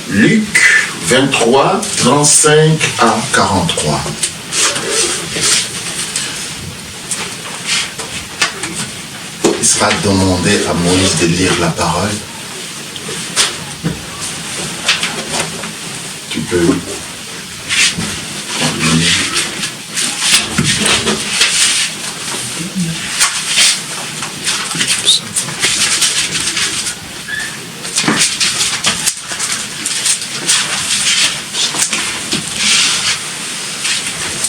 Luc 23, 35 à 43. Il sera demandé à Moïse de lire la parole. Tu peux continuer.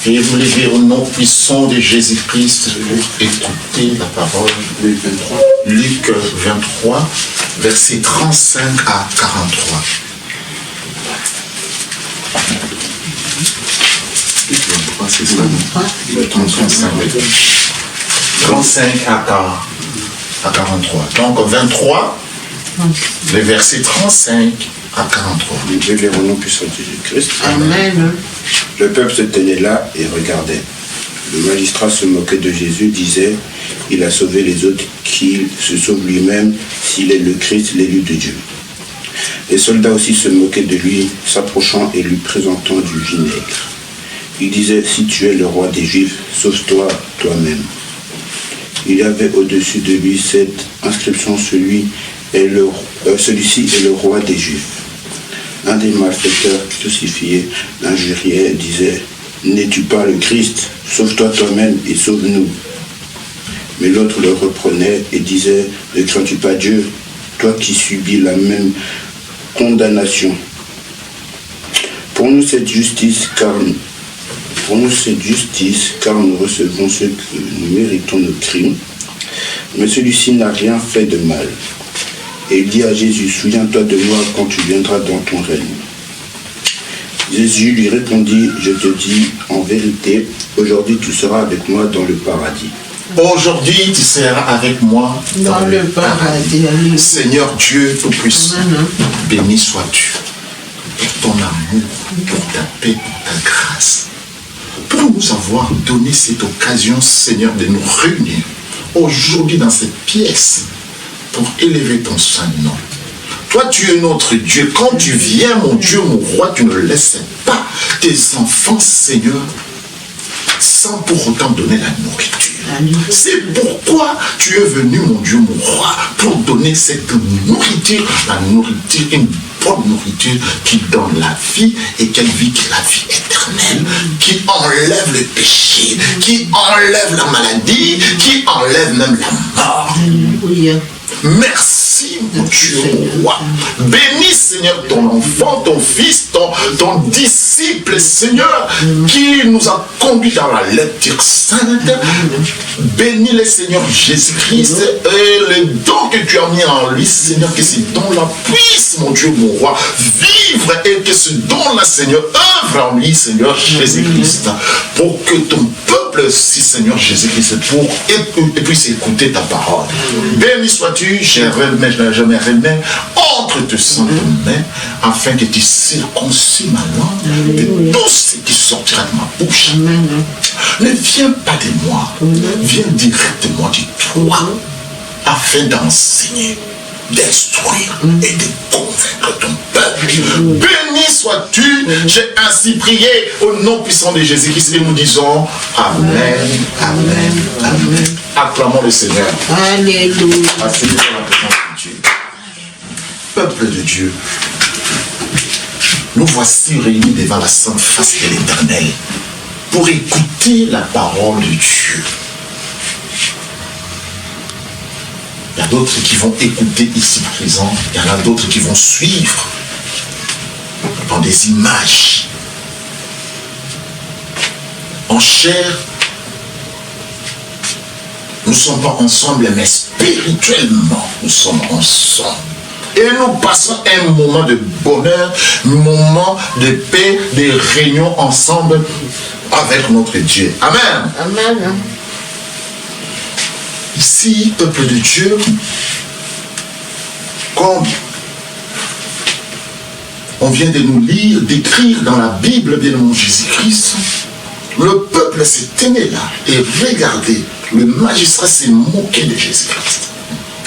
Et vous levez au nom puissant de Jésus-Christ pour écouter la parole. Luc 23, versets 35 à 43. Luc 23, c'est ça? 35 à 43. Donc 23, le verset 35 à 43. Dieu les au nom puissant de Jésus-Christ. Amen. Le peuple se tenait là et regardait. Le magistrat se moquait de Jésus, disait, il a sauvé les autres, qu'il se sauve lui-même s'il est le Christ, l'élu de Dieu. Les soldats aussi se moquaient de lui, s'approchant et lui présentant du vinaigre. Il disait, si tu es le roi des Juifs, sauve-toi toi-même. Il y avait au-dessus de lui cette inscription, celui-ci est le roi des Juifs. Un des malfaiteurs crucifiés l'injuriait, disait, n'es-tu pas le Christ? Sauve-toi toi-même et sauve-nous. Mais l'autre le reprenait et disait, ne crains-tu pas Dieu, toi qui subis la même condamnation? Pour nous cette justice, car nous recevons ce que nous méritons nos crimes. Mais celui-ci n'a rien fait de mal. Et il dit à Jésus, souviens-toi de moi quand tu viendras dans ton règne. Jésus lui répondit, je te dis en vérité, aujourd'hui tu seras avec moi dans le paradis. Aujourd'hui, tu seras avec moi Dans le paradis. Seigneur Dieu Tout-Puissant, béni sois-tu pour ton amour, pour ta paix, pour ta grâce, pour nous avoir donné cette occasion, Seigneur, de nous réunir aujourd'hui dans cette pièce pour élever ton saint nom. Toi, tu es notre Dieu. Quand tu viens, mon Dieu, mon roi, tu ne laisses pas tes enfants, Seigneur, sans pour autant donner la nourriture. C'est pourquoi tu es venu, mon Dieu, mon roi, pour donner cette nourriture, la nourriture, une bonne nourriture qui donne la vie et quelle vie qui est la vie éternelle, qui enlève le péché, qui enlève la maladie, qui enlève même la mort. Merci, mon Dieu, mon roi. Bénis, Seigneur, ton enfant, ton fils, ton disciple, Seigneur, qui nous a conduits dans la lecture sainte. Bénis le Seigneur Jésus-Christ et les dons que tu as mis en lui, Seigneur, que ces dons-là puissent, mon Dieu, mon roi, vivre et que ce don-là, Seigneur, œuvre en lui, Seigneur Jésus-Christ, pour que ton peuple, si Seigneur Jésus-Christ, puisse écouter ta parole. Béni sois-tu, je me remets entre tes saintes mains, afin que tu circoncis ma langue de tout ce qui sortira de ma bouche. Ne viens pas de moi, viens directement de toi, afin d'enseigner, d'instruire et de convaincre ton peuple. Béni sois-tu, j'ai ainsi prié au nom puissant de Jésus-Christ et nous disons Amen, Amen, Amen. Acclamons le Seigneur. Alléluia. Asseyez sur la présence de Dieu. Peuple de Dieu, nous voici réunis devant la sainte face de l'Éternel pour écouter la parole de Dieu. Il y a d'autres qui vont écouter ici présent, il y en a d'autres qui vont suivre dans des images. En chair, nous ne sommes pas ensemble, mais spirituellement, nous sommes ensemble. Et nous passons un moment de bonheur, un moment de paix, de réunion ensemble avec notre Dieu. Amen. Amen. Ici, peuple de Dieu, comme on vient de nous lire, d'écrire dans la Bible, bien mon Jésus-Christ, le peuple s'est tenu là et regardez, le magistrat s'est moqué de Jésus-Christ.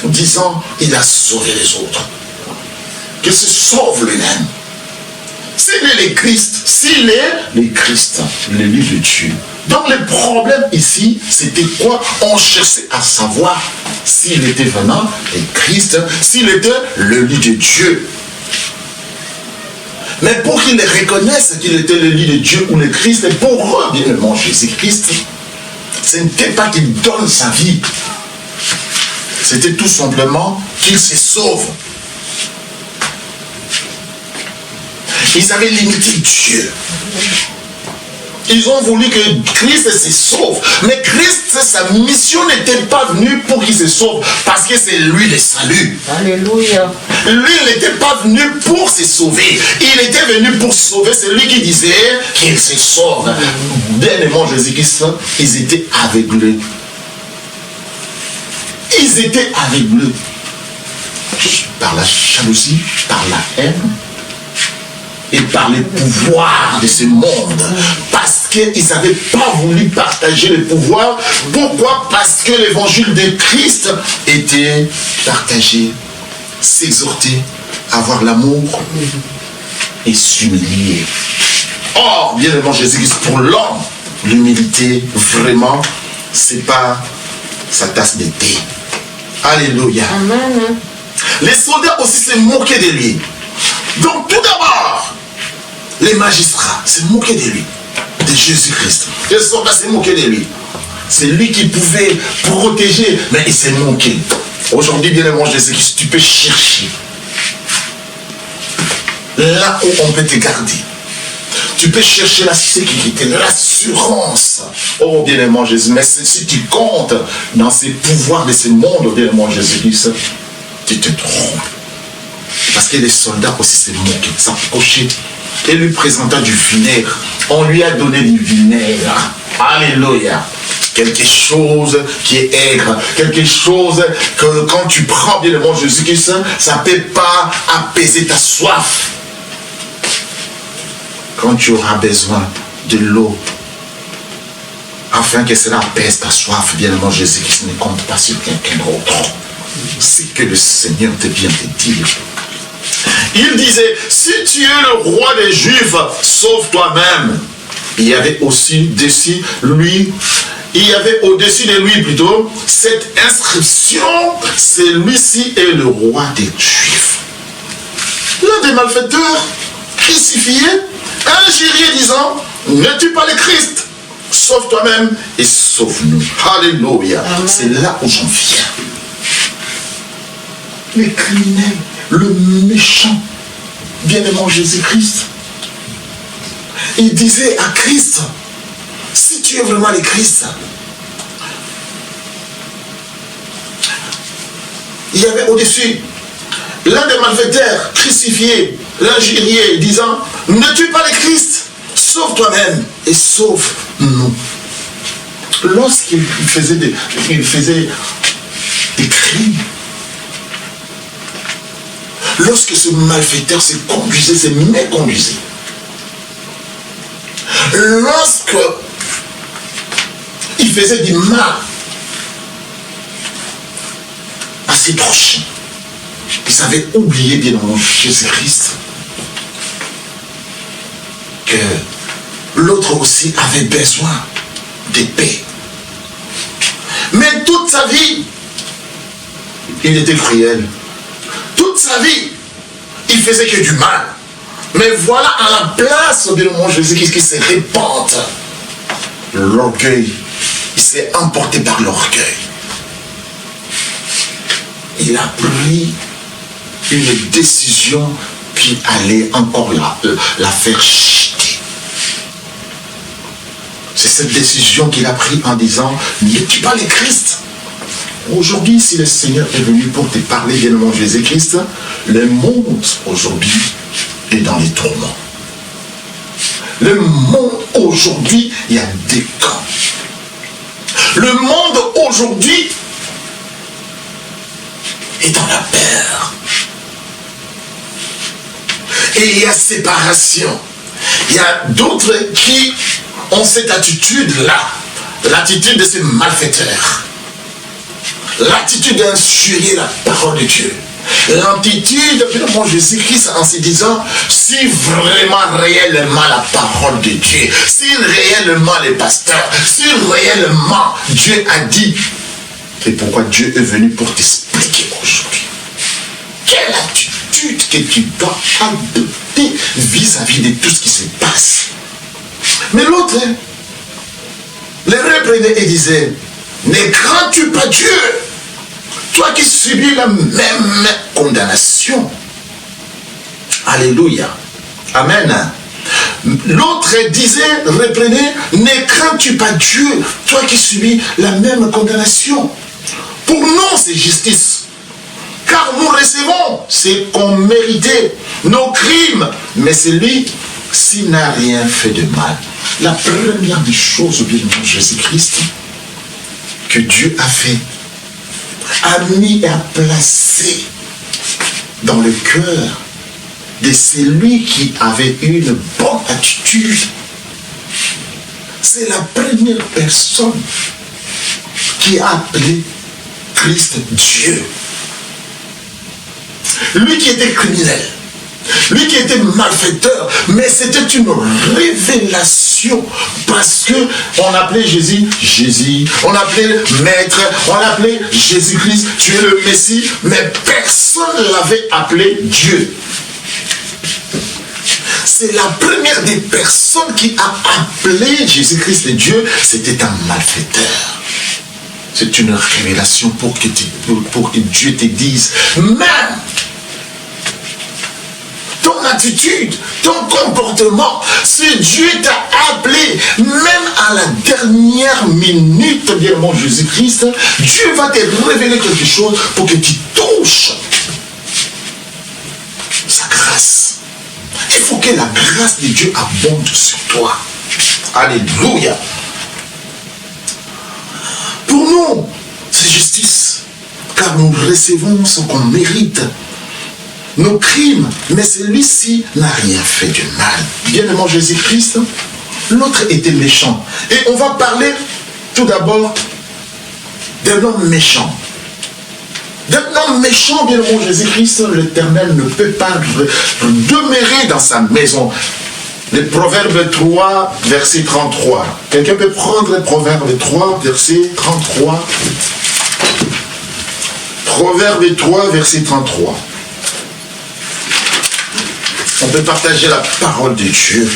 disant, il a sauvé les autres. Qu'il se sauve lui-même. S'il est le Christ, s'il est le Christ, l'élu de Dieu. Donc le problème ici, c'était quoi? On cherchait à savoir s'il était vraiment le Christ, s'il était l'élu de Dieu. Mais pour qu'ils reconnaissent qu'il était l'élu de Dieu ou le Christ, et pour eux, bien évidemment, Jésus-Christ, ce n'était pas qu'il donne sa vie. C'était tout simplement qu'il se sauve. Ils avaient limité Dieu. Ils ont voulu que Christ se sauve. Mais Christ, sa mission n'était pas venue pour qu'il se sauve, parce que c'est lui le salut. Alléluia. Lui, il n'était pas venu pour se sauver. Il était venu pour sauver celui qui disait qu'il se sauve. Dernièrement, Jésus-Christ, ils étaient aveuglés. Ils étaient aveuglés. Par la jalousie, par la haine, et par les pouvoirs de ce monde. Parce qu'ils n'avaient pas voulu partager le pouvoir. Pourquoi? Parce que l'évangile de Christ était partagé, s'exhorter, avoir l'amour et s'humilier. Or, bien évidemment, Jésus-Christ, pour l'homme, l'humilité, vraiment, c'est pas sa tasse de thé. Alléluia. Amen. Les soldats aussi se moquaient de lui. Donc, tout d'abord, les magistrats se moquaient de lui, de Jésus-Christ. Les soldats se moquaient de lui. C'est lui qui pouvait protéger, mais il s'est moqué. Aujourd'hui, bien évidemment, Jésus-Christ, tu peux chercher là où on peut te garder. Tu peux chercher la sécurité, l'assurance. Oh, bien aimant Jésus, mais si tu comptes dans ces pouvoirs de ce monde, bien aimant Jésus-Christ, tu te trompes. Parce que les soldats aussi se moquaient, s'approchaient et lui présenta du vinaigre. On lui a donné du vinaigre. Alléluia. Quelque chose qui est aigre, quelque chose que quand tu prends, bien aimant Jésus-Christ, ça ne peut pas apaiser ta soif. Quand tu auras besoin de l'eau, afin que cela apaise ta soif, bien aimant Jésus-Christ, ne compte pas sur quelqu'un d'autre. C'est que le Seigneur te vient te dire. Il disait, si tu es le roi des Juifs, sauve toi-même. Il y avait aussi au-dessus de lui plutôt, cette inscription, celui-ci est le roi des Juifs. L'un des malfaiteurs, crucifié, injurié disant, ne tue pas le Christ, sauve toi-même et sauve-nous. Alléluia. C'est là où j'en viens. Le criminel, le méchant, bien-aimant Jésus-Christ, il disait à Christ, si tu es vraiment le Christ, il y avait au-dessus l'un des malfaiteurs crucifié, l'injurié, disant, ne tue pas le Christ, sauve toi-même et sauve-nous. Lorsqu'il faisait des crimes, lorsque ce malfaiteur se conduisait, se méconduisait, lorsque il faisait du mal à ses prochains, ils avaient oublié, bien entendu, Jésus-Christ, que l'autre aussi avait besoin de paix. Mais toute sa vie, il était cruel. Toute sa vie, il faisait que du mal. Mais voilà à la place, bien entendu, Jésus-Christ qui se répand. L'orgueil, il s'est emporté par l'orgueil. Il a pris une décision, puis allait encore la faire chuter. C'est cette décision qu'il a prise en disant, ne tue pas le Christ. Aujourd'hui, si le Seigneur est venu pour te parler, bien aimant Jésus-Christ, le monde aujourd'hui est dans les tourments. Le monde aujourd'hui, il y a des camps. Le monde aujourd'hui est dans la peur. Et il y a séparation. Il y a d'autres qui ont cette attitude-là, l'attitude de ces malfaiteurs. l'attitude d'insurer la parole de Dieu. L'attitude de mon Jésus-Christ en se disant, si vraiment réellement la parole de Dieu, si réellement les pasteurs, si réellement Dieu a dit, et pourquoi Dieu est venu pour t'expliquer aujourd'hui. Quelle attitude que tu dois adopter vis-à-vis de tout ce qui se passe. Mais l'autre, les reprenait et disait, ne crains-tu pas Dieu? Toi qui subis la même condamnation. Alléluia. Amen. L'autre disait, reprenez, ne crains-tu pas Dieu, toi qui subis la même condamnation. Pour nous, c'est justice. Car nous recevons ce qu'on méritait, nos crimes. Mais celui-ci n'a rien fait de mal. La première des choses, bien sûr, Jésus-Christ, que Dieu a fait, a mis et a placé dans le cœur de celui qui avait une bonne attitude. C'est la première personne qui a appelé Christ Dieu. Lui qui était criminel, lui qui était malfaiteur, mais c'était une révélation parce que on appelait Jésus, on appelait Maître, on appelait Jésus-Christ, tu es le Messie, mais personne ne l'avait appelé Dieu. C'est la première des personnes qui a appelé Jésus-Christ Dieu, c'était un malfaiteur. C'est une révélation pour que Dieu te dise, même ton attitude, ton comportement, si Dieu t'a appelé, même à la dernière minute, bien mon Jésus-Christ, Dieu va te révéler quelque chose pour que tu touches sa grâce. Il faut que la grâce de Dieu abonde sur toi. Alléluia. Pour nous, c'est justice, car nous recevons ce qu'on mérite. Nos crimes, mais celui-ci n'a rien fait de mal. Bien-aimé Jésus-Christ, l'autre était méchant. Et on va parler tout d'abord d'un homme méchant. D'un homme méchant, bien-aimé Jésus-Christ, l'Éternel ne peut pas demeurer dans sa maison. Le Proverbe 3, verset 33. Quelqu'un peut prendre le Proverbe 3, verset 33. Proverbe 3, verset 33. On peut partager la parole de Dieu.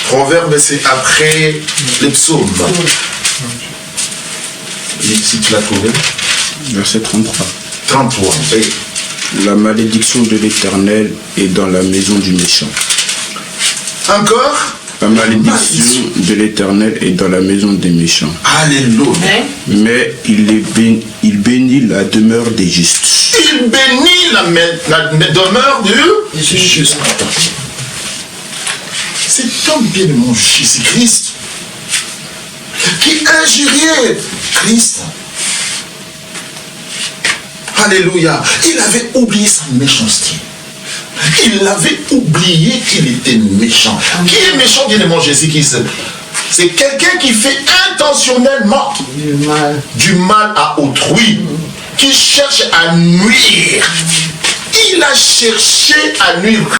Proverbe, c'est après les psaumes. Si tu l'as trouvé. Verset 33. 33, oui. La malédiction de l'Éternel est dans la maison du méchant. Encore. La malédiction de l'Éternel est dans la maison des méchants. Alléluia. Mais il bénit la demeure des justes. Il bénit la demeure du juste. Cet homme bien mon Jésus-Christ qui injuriait Christ. Alléluia. Il avait oublié sa méchanceté. Il avait oublié qu'il était méchant. Qui est méchant, bien mon Jésus-Christ? C'est quelqu'un qui fait intentionnellement du mal à autrui, qui cherche à nuire. Il a cherché à nuire.